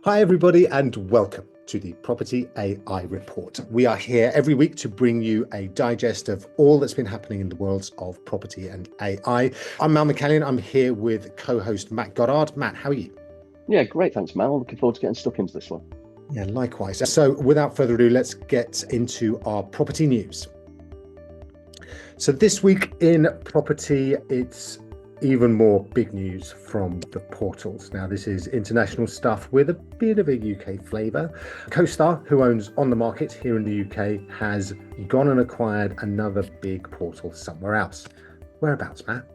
Hi, everybody, and welcome to the Property AI Report. We are here every week to bring you a digest of all that's been happening in the worlds of property and AI. I'm Mal McCallion. I'm here with co-host Matt Goddard. Matt, how are you? Yeah, great. Thanks, Mal. Looking forward to getting stuck into this one. Yeah, likewise. So without further ado, let's get into our property news. So this week in property, it's even more big news from the portals. Now, this is international stuff with a bit of a UK flavour. CoStar, who owns On the Market here in the UK, has gone and acquired another big portal somewhere else. Whereabouts, Matt?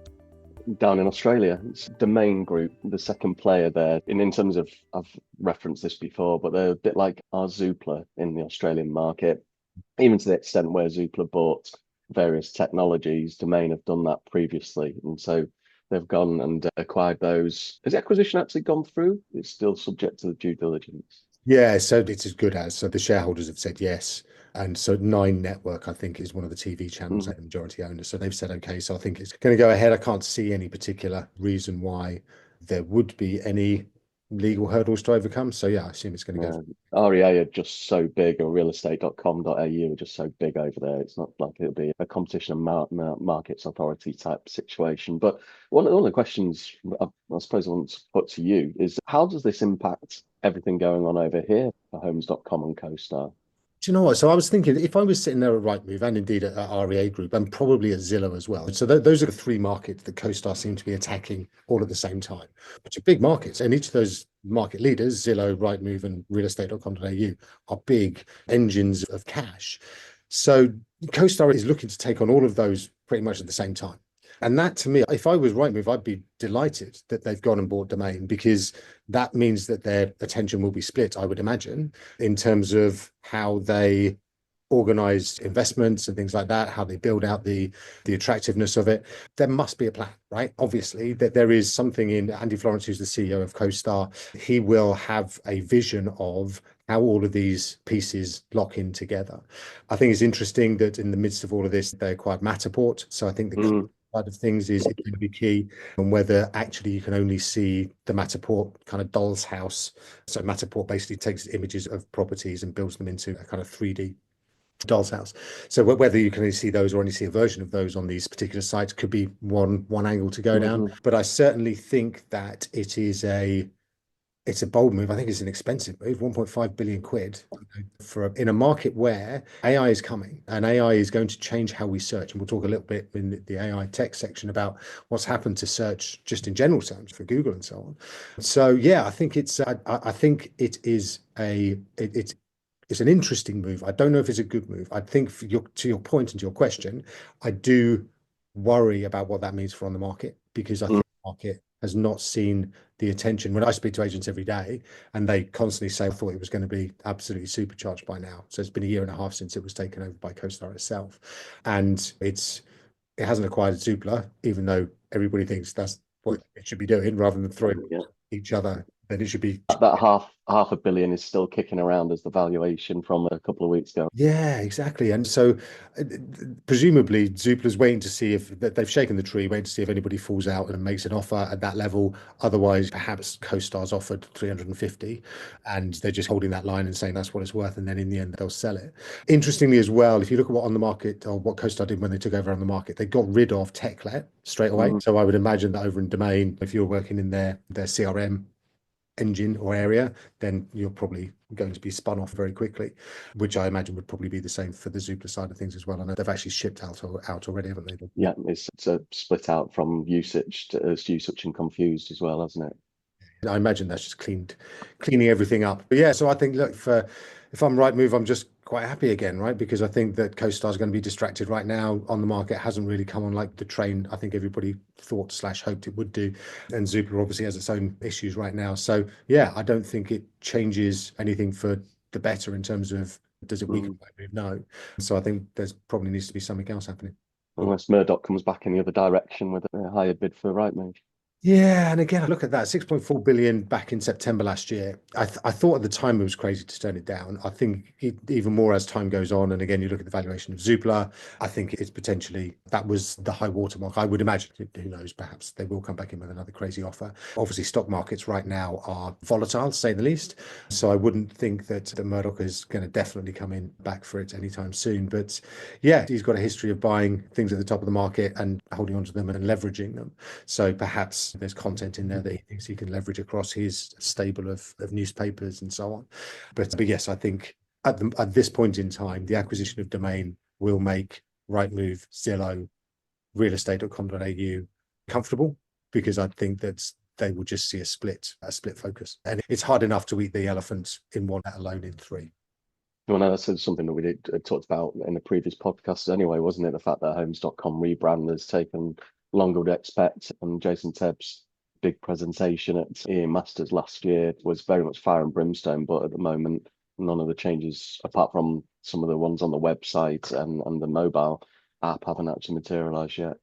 Down in Australia, it's Domain Group, the second player there. And in terms of, I've referenced this before, but they're a bit like our Zoopla in the Australian market, even to the extent where Zoopla bought various technologies. Domain have done that previously. And so they've gone and acquired those. Has the acquisition actually gone through? It's still subject to the due diligence. Yeah, so it's as good as. So the shareholders have said yes. And so Nine Network, I think, is one of the TV channels Mhm. that the majority owners. So they've said, okay, so I think it's going to go ahead. I can't see any particular reason why there would be any legal hurdles to overcome. So yeah, I assume it's going to go. Yeah, REA are just so big, or realestate.com.au are just so big over there. It's not like it'll be a competition and markets authority type situation. But one of the questions I suppose I want to put to you is how does this impact everything going on over here for homes.com and CoStar? Do you know what? So I was thinking if I was sitting there at Rightmove and indeed at REA Group and probably at Zillow as well. So those are the three markets that CoStar seem to be attacking all at the same time, which are big markets. And each of those market leaders, Zillow, Rightmove, and realestate.com.au, are big engines of cash. So CoStar is looking to take on all of those pretty much at the same time. And that to me, if I was Rightmove, I'd be delighted that they've gone and bought Domain because that means that their attention will be split, I would imagine, in terms of how they organize investments and things like that, how they build out the attractiveness of it. There must be a plan, right? Obviously, that there is something in Andy Florence, who's the CEO of CoStar. He will have a vision of how all of these pieces lock in together. I think it's interesting that in the midst of all of this, they acquired Matterport. So I think the Mm, side of things is going to be key, and whether actually you can only see the Matterport kind of doll's house. So Matterport basically takes images of properties and builds them into a kind of 3D doll's house. So whether you can only see those or only see a version of those on these particular sites could be one angle to go down. mhm. But I certainly think that it's a bold move. I think it's an expensive move, 1.5 billion quid for in a market where AI is coming and AI is going to change how we search. And we'll talk a little bit in the AI tech section about what's happened to search just in general terms for Google and so on. So yeah, I think I think it is it's an interesting move. I don't know if it's a good move. I think to your point and to your question, I do worry about what that means for on the market because I think the market has not seen the attention. When I speak to agents every day and they constantly say, I thought it was going to be absolutely supercharged by now. So it's been a year and a half since it was taken over by CoStar itself. And it hasn't acquired Zoopla, even though everybody thinks that's what it should be doing rather than throwing Yeah. each other. Then it should be. That half a billion is still kicking around as the valuation from a couple of weeks ago. Yeah, exactly. And so uh, presumably Zoopla's waiting to see if they've shaken the tree, waiting to see if anybody falls out and makes an offer at that level. Otherwise, perhaps CoStar's offered 350 and they're just holding that line and saying that's what it's worth. And then in the end, they'll sell it. Interestingly, as well, if you look at what on the market or what CoStar did when they took over on the market, they got rid of Techlet straight away. Mm. So I would imagine that over in Domain, if you're working in their CRM engine or area, then you're probably going to be spun off very quickly, which I imagine would probably be the same for the Zoopla side of things as well. I know they've actually shipped out already, haven't they? Yeah, it's a split out from usage to as usage and confused as well, hasn't it? I imagine that's just cleaning everything up. But yeah, so I think look for if I'm right move, I'm just quite happy again, right? Because I think that CoStar is going to be distracted right now on the market. Hasn't really come on like the train I think everybody thought slash hoped it would do. And Zoopla obviously has its own issues right now. So yeah, I don't think it changes anything for the better in terms of does it weaken Mm. right move? No. So I think there's probably needs to be something else happening. Unless Murdoch comes back in the other direction with a higher bid for Rightmove. Yeah, and again, look at that, 6.4 billion back in September last year. I thought at the time it was crazy to turn it down. I think even more as time goes on, and again, you look at the valuation of Zoopla, I think it's potentially that was the high watermark. I would imagine, who knows, perhaps they will come back in with another crazy offer. Obviously, stock markets right now are volatile, to say the least. So I wouldn't think that the Murdoch is going to definitely come in back for it anytime soon. But yeah, he's got a history of buying things at the top of the market and holding onto them and leveraging them. So perhaps there's content in there that he thinks he can leverage across his stable of newspapers and so on. But yes, I think at this point in time, the acquisition of Domain will make Rightmove, Zillow, realestate.com.au comfortable, because I think that they will just see a split focus. And it's hard enough to eat the elephant in one, let alone in three. Well, no, that's something that we talked about in the previous podcast anyway, wasn't it? The fact that Homes.com rebrand has taken longer to expect, and Jason Tebb's big presentation at Ian Masters last year was very much fire and brimstone, but at the moment, none of the changes, apart from some of the ones on the website and the mobile app, haven't actually materialized yet.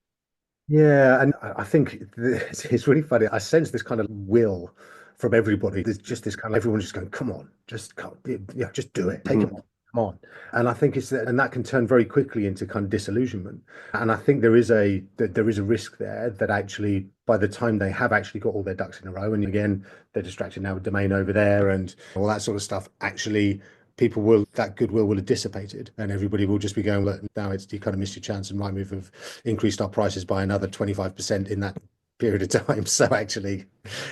Yeah, and I think it's really funny. I sense this kind of will from everybody. There's just this kind of everyone's just going, "Come on, just come, yeah, just do it, take Mm, it on, come on." And I think it's and that can turn very quickly into kind of disillusionment. And I think there is a risk there that actually by the time they have actually got all their ducks in a row, and again they're distracted now with Domain over there and all that sort of stuff, actually people will that goodwill will have dissipated and everybody will just be going, look, now it's you kind of missed your chance, and Rightmove have increased our prices by another 25% in that period of time. So actually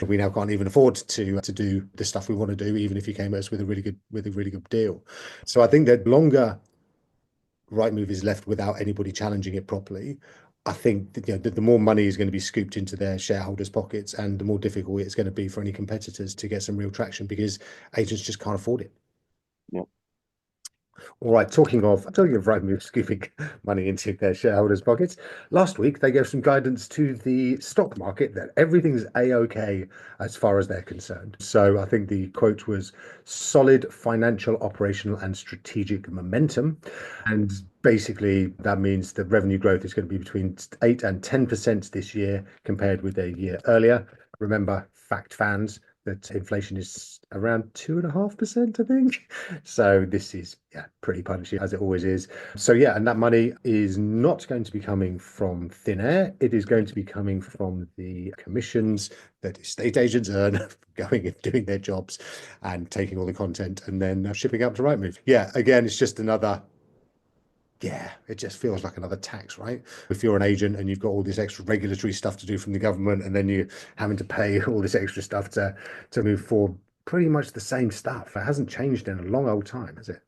we now can't even afford to do the stuff we want to do, even if you came at us with a really good deal. So I think that longer Rightmove is left without anybody challenging it properly, I think that, the more money is going to be scooped into their shareholders' pockets, and the more difficult it's going to be for any competitors to get some real traction, because agents just can't afford it. yeah. All right, talking of Rightmove scooping money into their shareholders' pockets, last week they gave some guidance to the stock market that everything's a-okay as far as they're concerned. So I think the quote was solid financial, operational, and strategic momentum. And basically that means the revenue growth is going to be between 8 and 10% this year compared with a year earlier. Remember, fact fans, that inflation is around 2.5%, I think. So this is pretty punchy, as it always is. So yeah, and that money is not going to be coming from thin air. It is going to be coming from the commissions that estate agents earn going and doing their jobs and taking all the content and then shipping up to Rightmove. Yeah, again, it's just another it just feels like another tax, right? If you're an agent and you've got all this extra regulatory stuff to do from the government, and then you're having to pay all this extra stuff to move forward, pretty much the same stuff. It hasn't changed in a long old time, has it?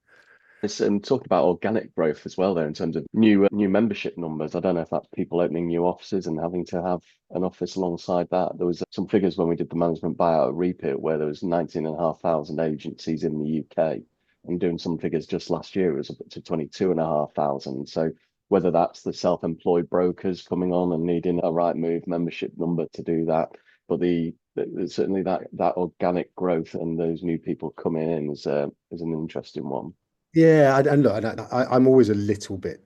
It's talking about organic growth as well there in terms of new membership numbers. I don't know if that's people opening new offices and having to have an office alongside that. There was some figures when we did the management buyout at Repeat where there was 19,500 agencies in the UK, and doing some figures just last year it was up to 22,500. So whether that's the self-employed brokers coming on and needing a Rightmove membership number to do that, but certainly that organic growth and those new people coming in is an interesting one. Yeah, and look, I'm always a little bit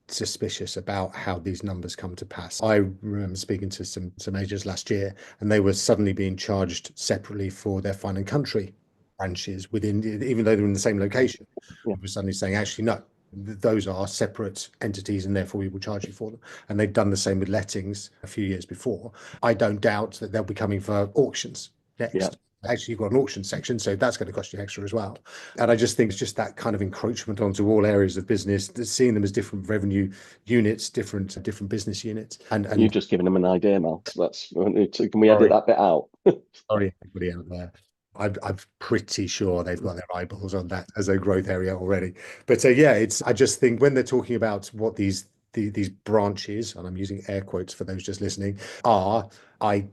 suspicious about how these numbers come to pass. I remember speaking to some agents last year, and they were suddenly being charged separately for their Fine and Country branches within, even though they're in the same location. Yeah. We were suddenly saying, actually, no, those are separate entities, and therefore we will charge you for them. And they've done the same with lettings a few years before. I don't doubt that they'll be coming for auctions Yeah. next. Actually, you've got an auction section, so that's going to cost you extra as well. And I just think it's just that kind of encroachment onto all areas of business, seeing them as different revenue units, different business units. You've And just given them an idea, Mal. So can we edit sorry, that bit out? sorry, everybody out there. I'm pretty sure they've got their eyeballs on that as a growth area already. But yeah, I just think when they're talking about what these branches, and I'm using air quotes for those just listening, are, I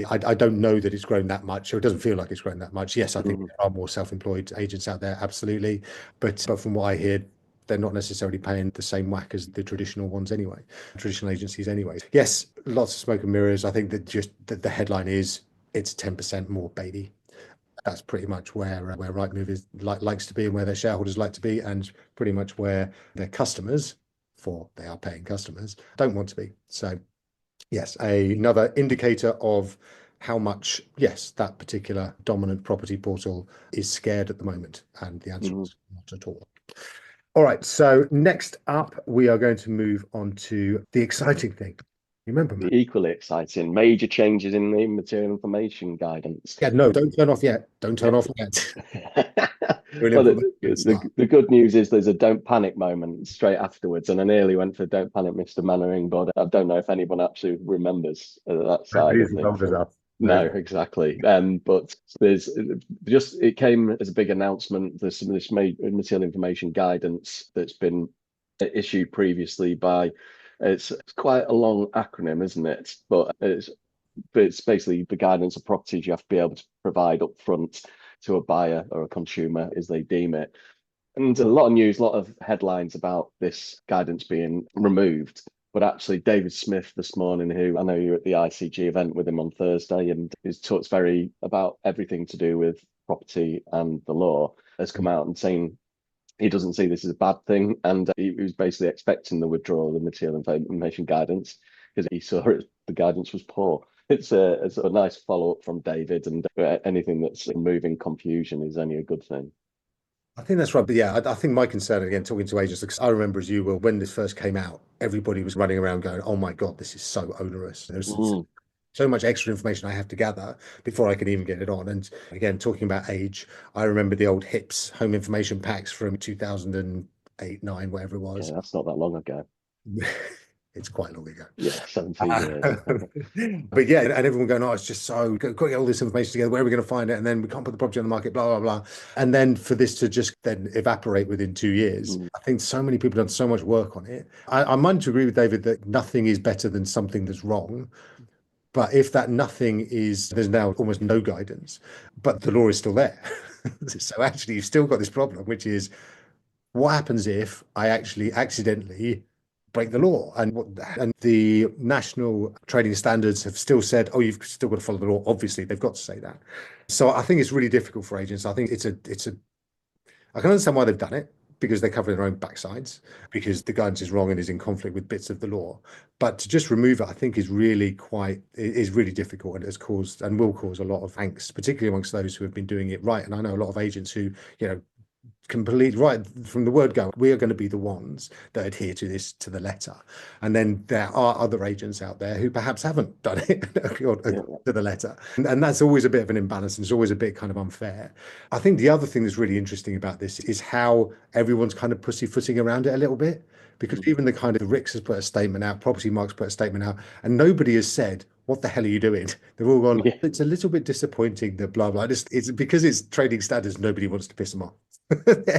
I don't know that it's grown that much, or it doesn't feel like it's grown that much. Yes, I think Mhm. there are more self-employed agents out there, absolutely. But from what I hear, they're not necessarily paying the same whack as the traditional ones anyway, traditional agencies anyway. Yes, lots of smoke and mirrors. I think that just that the headline is it's 10% more, baby. That's pretty much where Rightmove is likes to be, and where their shareholders like to be, and pretty much where their customers, for they are paying customers, don't want to be. So Yes, another indicator of how much, yes, that particular dominant property portal is scared at the moment. And the answer Mhm. is not at all. All right, so next up, we are going to move on to the exciting thing. You remember, Matt? The equally exciting major changes in the material information guidance. Yeah, no, don't turn off yet. Don't turn off yet. Real Well, information start. the good news is there's a don't panic moment straight afterwards, and I nearly went for don't panic, Mr. Mannering, but I don't know if anyone actually remembers that side Nobody of is as things. old as us. No, No. exactly. But there's just it came as a big announcement. There's some of this material information guidance that's been issued previously by. It's quite a long acronym, isn't it? But it's basically the guidance of properties you have to be able to provide up front to a buyer or a consumer as they deem it. And a lot of news, a lot of headlines about this guidance being removed. But actually, David Smith this morning, who I know you're at the ICG event with him on Thursday, and his talks very about everything to do with property and the law, has come out and saying he doesn't see this as a bad thing, and he was basically expecting the withdrawal of the material information guidance because he saw the guidance was poor. It's a nice follow up from David, and anything that's removing confusion is only a good thing. I think that's right. But yeah, I think my concern, again, talking to agents, because I remember as you were, when this first came out, everybody was running around going, oh my God, this is so onerous. There's Mm. so much extra information I have to gather before I can even get it on. And again, talking about age, I remember the old HIPS home information packs from 2008, nine, whatever it Yeah, was. that's not that long ago. It's quite long ago. Yeah, 17 years. But yeah, and everyone going, oh, it's just so got to get all this information together. Where are we going to find it? And then we can't put the property on the market, blah, blah, blah. And then for this to just then evaporate within 2 years, Mm. I think so many people have done so much work on it. I'm minded to agree with David that nothing is better than something that's wrong. But if that nothing is, there's now almost no guidance, but the law is still there. So actually, you've still got this problem, which is what happens if I actually accidentally break the law? And the national trading standards have still said, oh, you've still got to follow the law. Obviously, they've got to say that. So I think it's really difficult for agents. I think it's a I can understand why they've done it because they cover their own backsides because the guidance is wrong and is in conflict with bits of the law. But to just remove it, I think is really difficult and has caused and will cause a lot of angst, particularly amongst those who have been doing it right. And I know a lot of agents who, complete right from the word go, we are going to be the ones that adhere to this to the letter. And then there are other agents out there who perhaps haven't done it Yeah, to the letter. And that's always a bit of an imbalance and it's always a bit kind of unfair. I think the other thing that's really interesting about this is how everyone's kind of pussyfooting around it a little bit. Because mm, even the Ricks has put a statement out, Property Mark's put a statement out, and nobody has said, what the hell are you doing? They've all gone, yeah. it's a little bit disappointing that blah, blah. It's because it's trading standards, nobody wants to piss them off.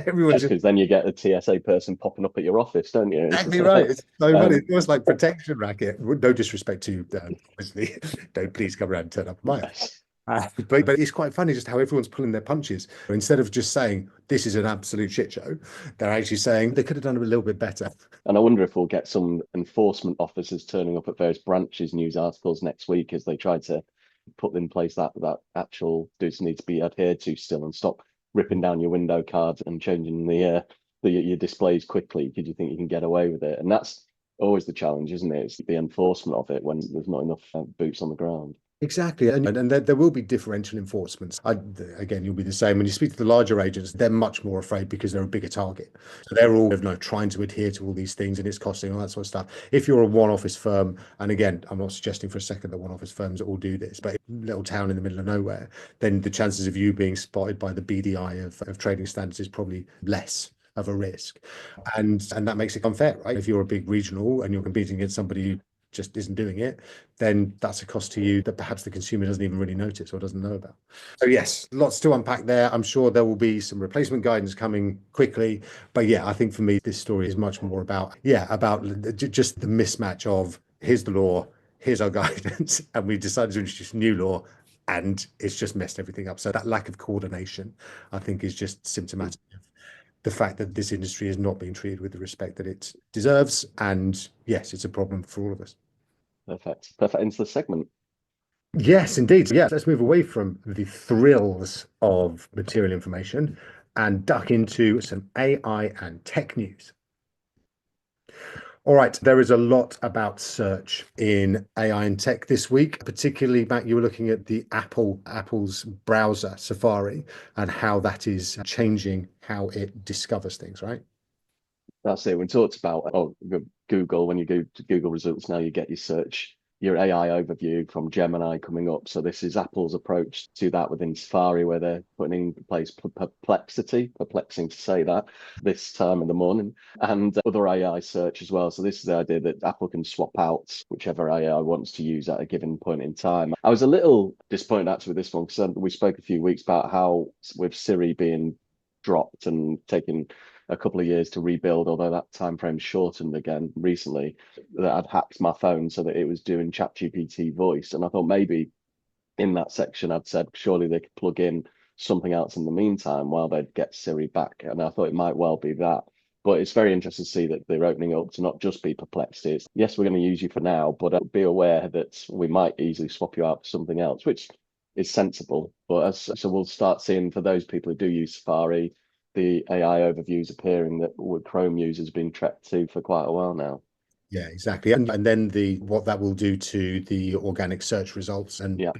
Everyone Yes, just because then you get a TSA person popping up at your office, don't you? exactly right. It's so funny. Um, It's almost like protection racket. No disrespect to obviously, don't please come around and turn up at my office. yes. But it's quite funny just how everyone's pulling their punches. Instead of just saying this is an absolute shit show, they're actually saying they could have done it a little bit better. And I wonder if we'll get some enforcement officers turning up at various branches, news articles next week as they try to put in place that actual does need to be adhered to still and stop ripping down your window cards and changing your displays quickly because you think you can get away with it. And that's always the challenge, isn't it? It's the enforcement of it when there's not enough boots on the ground. Exactly. And there will be differential enforcements. Again, you'll be the same. When you speak to the larger agents, they're much more afraid because they're a bigger target. So they're all trying to adhere to all these things and it's costing all that sort of stuff. If you're a one office firm, and again, I'm not suggesting for a second that one office firms all do this, but little town in the middle of nowhere, then the chances of you being spotted by the BDI of trading standards is probably less of a risk. And that makes it unfair, right? If you're a big regional and you're competing against somebody who just isn't doing it, then that's a cost to you that perhaps the consumer doesn't even really notice or doesn't know about. So yes, lots to unpack there. I'm sure there will be some replacement guidance coming quickly. But yeah, I think for me, this story is much more about just the mismatch of here's the law, here's our guidance, and we decided to introduce new law and it's just messed everything up. So that lack of coordination, I think, is just symptomatic of the fact that this industry is not being treated with the respect that it deserves. And yes, it's a problem for all of us. Perfect. Perfect into the segment. Yes, indeed. Yeah, let's move away from the thrills of material information and duck into some AI and tech news. All right, there is a lot about search in AI and tech this week. Particularly, Matt, you were looking at the Apple's browser Safari and how that is changing how it discovers things, right? That's it. We talked about Google. When you go to Google results now, you get your search, your AI overview from Gemini coming up. So this is Apple's approach to that within Safari, where they're putting in place perplexity, perplexing to say that this time in the morning, and other AI search as well. So this is the idea that Apple can swap out whichever AI wants to use at a given point in time. I was a little disappointed actually with this one because we spoke a few weeks about how with Siri being dropped and taking a couple of years to rebuild, although that time frame shortened again recently, that I'd hacked my phone so that it was doing ChatGPT voice. And I thought maybe in that section I'd said surely they could plug in something else in the meantime while they'd get Siri back. And I thought it might well be that. But it's very interesting to see that they're opening up to not just be perplexity. It's, yes, we're going to use you for now, but be aware that we might easily swap you out for something else, which is sensible. But so we'll start seeing for those people who do use Safari, the AI overviews appearing that Chrome users have been tracked to for quite a while now. Yeah, exactly. And then the what that will do to the organic search results and Yeah.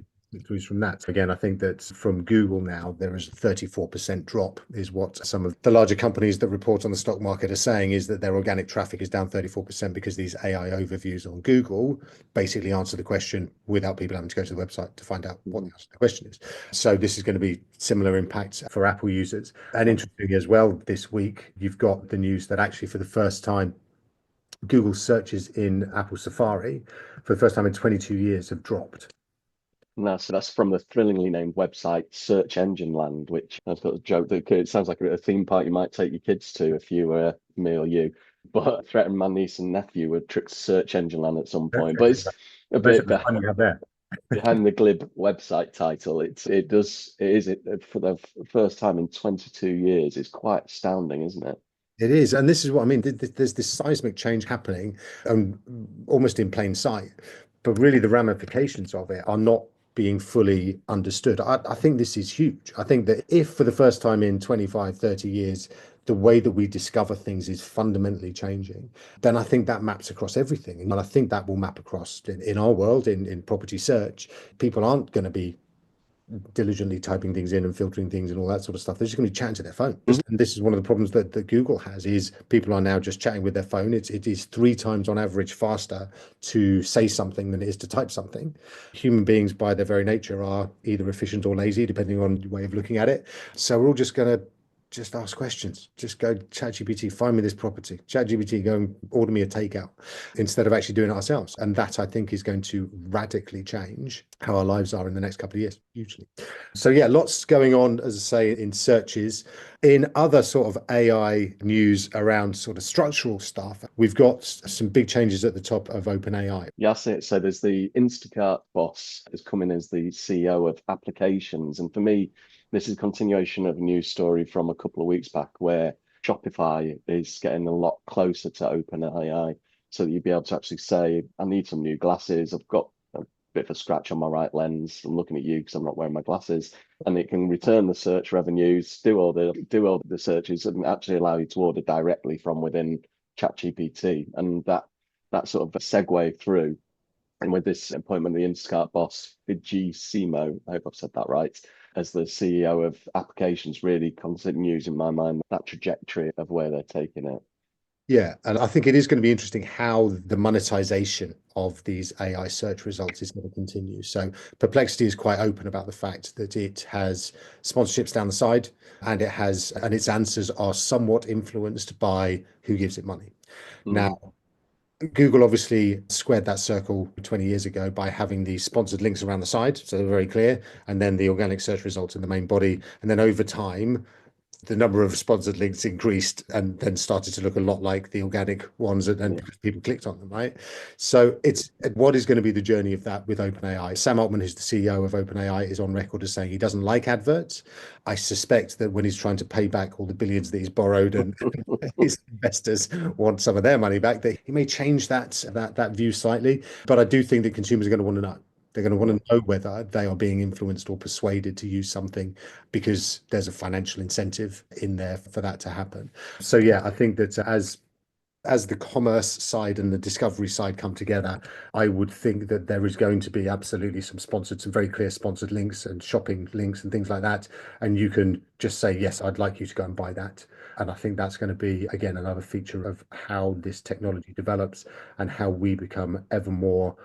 throughs from that. Again, I think that from Google now, there is a 34% drop, is what some of the larger companies that report on the stock market are saying, is that their organic traffic is down 34% because these AI overviews on Google basically answer the question without people having to go to the website to find out what the question is. So this is going to be similar impacts for Apple users. And interesting as well, this week, you've got the news that actually for the first time, Google searches in Apple Safari for the first time in 22 years have dropped. And that's from the thrillingly named website Search Engine Land, which I've got a joke that it sounds like a theme park you might take your kids to if you were me or you. But I threatened my niece and nephew with trick to Search Engine Land at some point. But it's a Imagine bit the fun you have there. behind the glib website title. It for the first time in 22 years. It's quite astounding, isn't it? It is, and this is what I mean. There's this seismic change happening, almost in plain sight, but really the ramifications of it are not being fully understood. I think this is huge. I think that if for the first time in 25, 30 years, the way that we discover things is fundamentally changing, then I think that maps across everything. And I think that will map across in our world, in property search. People aren't going to be diligently typing things in and filtering things and all that sort of stuff. They're just going to be chatting to their phone. And this is one of the problems that Google has is people are now just chatting with their phone. It is 3 times on average faster to say something than it is to type something. Human beings by their very nature are either efficient or lazy, depending on your way of looking at it. So we're all just going to just ask questions. Just go ChatGPT, find me this property. ChatGPT, go and order me a takeout instead of actually doing it ourselves. And that I think is going to radically change how our lives are in the next couple of years, hugely. So yeah, lots going on, as I say, in searches. In other sort of AI news around sort of structural stuff, we've got some big changes at the top of OpenAI. Yeah, that's it. So there's the Instacart boss is coming as the CEO of applications. And for me, this is a continuation of a news story from a couple of weeks back where Shopify is getting a lot closer to OpenAI so that you'd be able to actually say, I need some new glasses. I've got a bit of a scratch on my right lens. I'm looking at you because I'm not wearing my glasses. And it can return the search revenues, do all the searches and actually allow you to order directly from within ChatGPT. And that sort of a segue through. And with this appointment, the Instacart boss, Vijay Simo, I hope I've said that right, as the CEO of applications, really continues in my mind that trajectory of where they're taking it. Yeah, and I think it is going to be interesting how the monetization of these AI search results is going to continue. So Perplexity is quite open about the fact that it has sponsorships down the side and its answers are somewhat influenced by who gives it money. Now, Google obviously squared that circle 20 years ago by having the sponsored links around the side, so they're very clear, and then the organic search results in the main body. And then over time, the number of sponsored links increased and then started to look a lot like the organic ones and because people clicked on them, right? So it's what is going to be the journey of that with OpenAI. Sam Altman, who's the CEO of OpenAI, is on record as saying he doesn't like adverts. I suspect that when he's trying to pay back all the billions that he's borrowed and his investors want some of their money back, that he may change that view slightly. But I do think that consumers are going to want to know. They're going to want to know whether they are being influenced or persuaded to use something because there's a financial incentive in there for that to happen. So yeah, I think that as as the commerce side and the discovery side come together, I would think that there is going to be absolutely some very clear sponsored links and shopping links and things like that. And you can just say, yes, I'd like you to go and buy that. And I think that's going to be, again, another feature of how this technology develops and how we become ever more,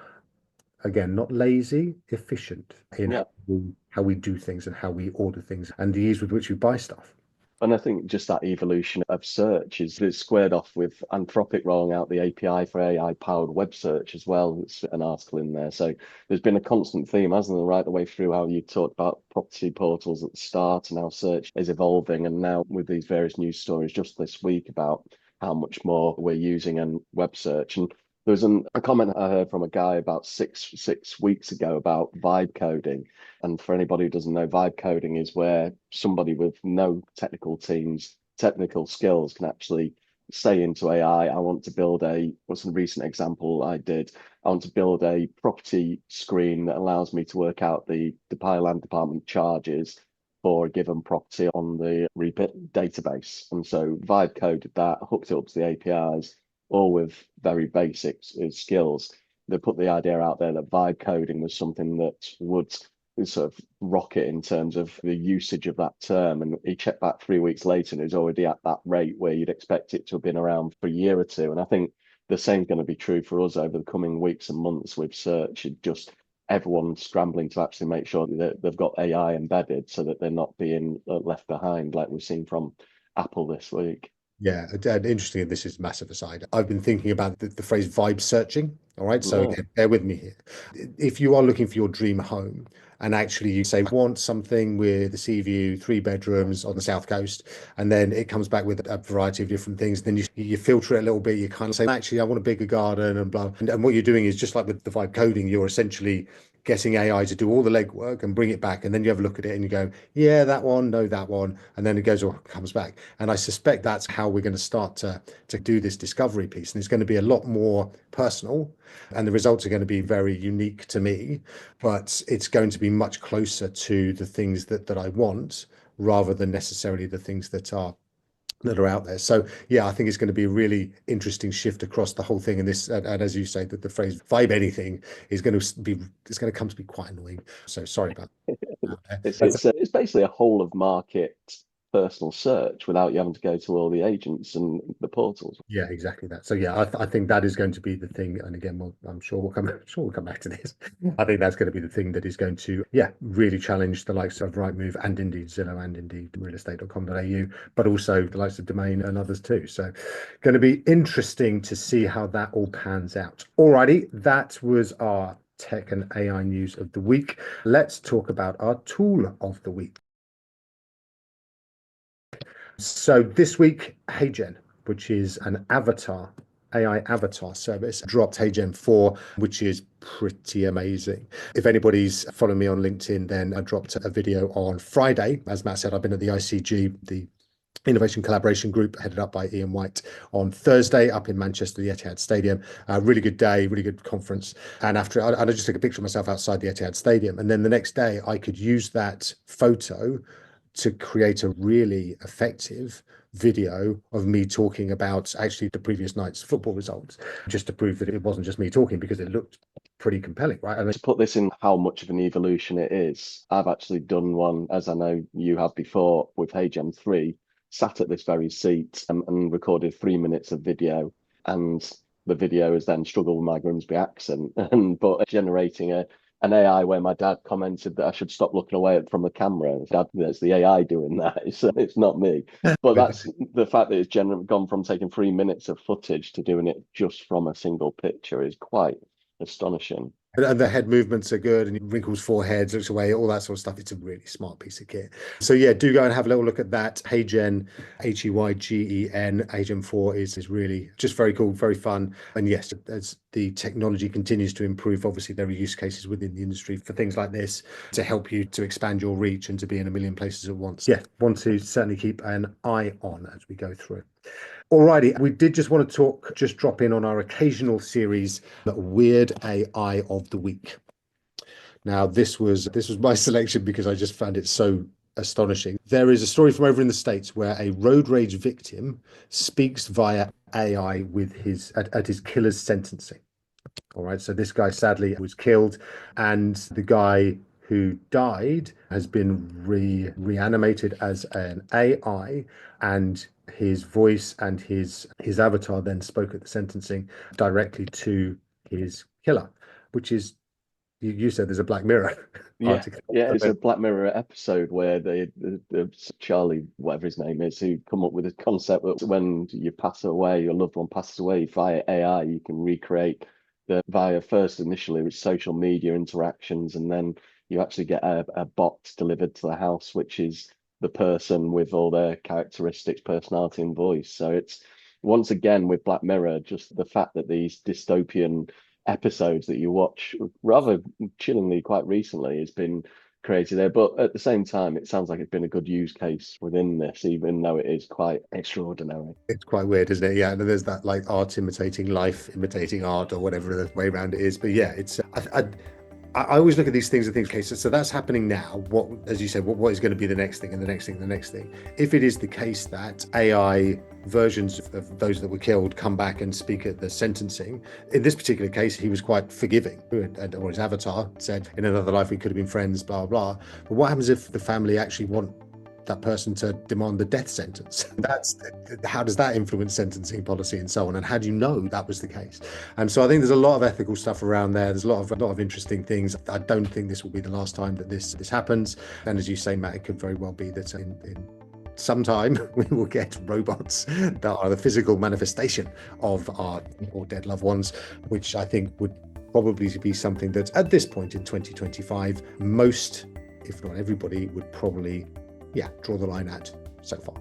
again, not lazy, efficient in Yeah. how we do things and how we order things and the ease with which we buy stuff. And I think just that evolution of search is it's squared off with Anthropic rolling out the API for AI-powered web search as well. It's an article in there. So there's been a constant theme, hasn't there, right the way through how you talked about property portals at the start and how search is evolving. And now with these various news stories just this week about how much more we're using and web search. And there was a comment I heard from a guy about six weeks ago about vibe coding. And for anybody who doesn't know, vibe coding is where somebody with no technical skills can actually say into I want to build what's a recent example I did? I want to build a property screen that allows me to work out the land department charges for a given property on the REPIT database. And so vibe coded that, hooked it up to the APIs, all with very basic skills. They put the idea out there that vibe coding was something that would sort of rocket in terms of the usage of that term. And he checked back 3 weeks later and it was already at that rate where you'd expect it to have been around for a year or two. And I think the same's going to be true for us over the coming weeks and months with search. Just everyone scrambling to actually make sure that they've got AI embedded so that they're not being left behind, like we've seen from Apple this week. Yeah, and interesting. This is massive aside. I've been thinking about the phrase vibe searching. All right. So Yeah. again, bear with me here. If you are looking for your dream home and actually you say, want something with a sea view, 3 bedrooms on the south coast, and then it comes back with a variety of different things, then you filter it a little bit. You kind of say, actually, I want a bigger garden and blah. And what you're doing is just like with the vibe coding, you're essentially getting AI to do all the legwork and bring it back. And then you have a look at it and you go, yeah, that one, no, that one. And then it goes or comes back. And I suspect that's how we're going to start to do this discovery piece. And it's going to be a lot more personal and the results are going to be very unique to me, but it's going to be much closer to the things that I want rather than necessarily the things that are out there. So yeah, I think it's going to be a really interesting shift across the whole thing. And this, and as you say, that the phrase "vibe anything" is going to be, it's going to come to be quite annoying. So sorry about that. It's basically a whole of market personal search without you having to go to all the agents and the portals. Yeah, exactly that. So yeah, I think that is going to be the thing. And again, I'm sure we'll come back to this. I think that's going to be the thing that is going to, yeah, really challenge the likes of Rightmove and indeed Zillow and indeed realestate.com.au, but also the likes of Domain and others too. So going to be interesting to see how that all pans out. Alrighty, that was our tech and AI news of the week. Let's talk about our tool of the week. So this week, HeyGen, which is an AI avatar service, dropped HeyGen 4, which is pretty amazing. If anybody's following me on LinkedIn, then I dropped a video on Friday. As Matt said, I've been at the ICG, the Innovation Collaboration Group, headed up by Ian White, on Thursday up in Manchester, the Etihad Stadium. Really good day, really good conference. And I just took a picture of myself outside the Etihad Stadium. And then the next day, I could use that photo to create a really effective video of me talking about actually the previous night's football results, just to prove that it wasn't just me talking, because it looked pretty compelling, right? I mean, To put this in how much of an evolution it is, I've actually done one, as I know you have before, with HeyGen 3, sat at this very seat and recorded 3 minutes of video. And the video has then struggled with my Grimsby accent, but generating an AI where my dad commented that I should stop looking away from the camera. Dad, it's the AI doing that. It's not me. But that's the fact that it's gone from taking 3 minutes of footage to doing it just from a single picture is quite astonishing. and the head movements are good, and it wrinkles foreheads, looks away, all that sort of stuff. It's a really smart piece of kit. So yeah, do go and have a little look at that. HeyGen, HeyGen, HeyGen 4 is really just very cool, very fun. And yes, as the technology continues to improve, obviously there are use cases within the industry for things like this to help you to expand your reach and to be in a million places at once. Yeah, want to certainly keep an eye on as we go through. Alrighty, we did just want to just drop in on our occasional series, Weird AI of the Week. Now, this was my selection because I just found it so astonishing. There is a story from over in the States where a road rage victim speaks via AI with at his killer's sentencing. All right, so this guy sadly was killed, and the guy who died has been reanimated as an AI, and his voice and his avatar then spoke at the sentencing directly to his killer, which is, you said there's a Black Mirror Yeah, article. yeah, it's a Black Mirror episode where the Charlie, whatever his name is, who come up with a concept that when you pass away, your loved one passes away via AI, you can recreate via first initially with social media interactions, and then you actually get a box delivered to the house, which is the person with all their characteristics, personality, and voice. So it's once again with Black Mirror, just the fact that these dystopian episodes that you watch rather chillingly quite recently has been created there. But at the same time, it sounds like it's been a good use case within this, even though it is quite extraordinary. It's quite weird, isn't it? Yeah, and there's that like art imitating life, imitating art, or whatever the way around it is. But yeah, it's I always look at these things and think, okay, so that's happening now. What, as you said, what is going to be the next thing and the next thing and the next thing? If it is the case that AI versions of those that were killed come back and speak at the sentencing, in this particular case, he was quite forgiving, or his avatar said, in another life we could have been friends, blah, blah. But what happens if the family actually want that person to demand the death sentence? How does that influence sentencing policy and so on? And how do you know that was the case? And so I think there's a lot of ethical stuff around there. There's a lot of interesting things. I don't think this will be the last time that this happens. And as you say, Matt, it could very well be that in some time we will get robots that are the physical manifestation of our or dead loved ones, which I think would probably be something that at this point in 2025, most, if not everybody, would probably draw the line at so far.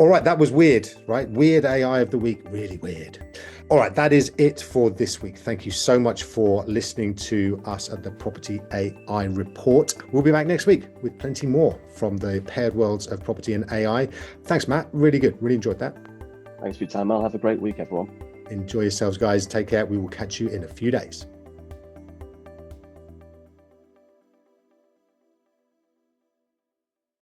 All right, that was weird, right? Weird AI of the week, really weird. All right, that is it for this week. Thank you so much for listening to us at the Property AI Report. We'll be back next week with plenty more from the paired worlds of property and AI. Thanks, Matt. Really good. Really enjoyed that. Thanks for your time. I'll have a great week, everyone. Enjoy yourselves, guys. Take care. We will catch you in a few days.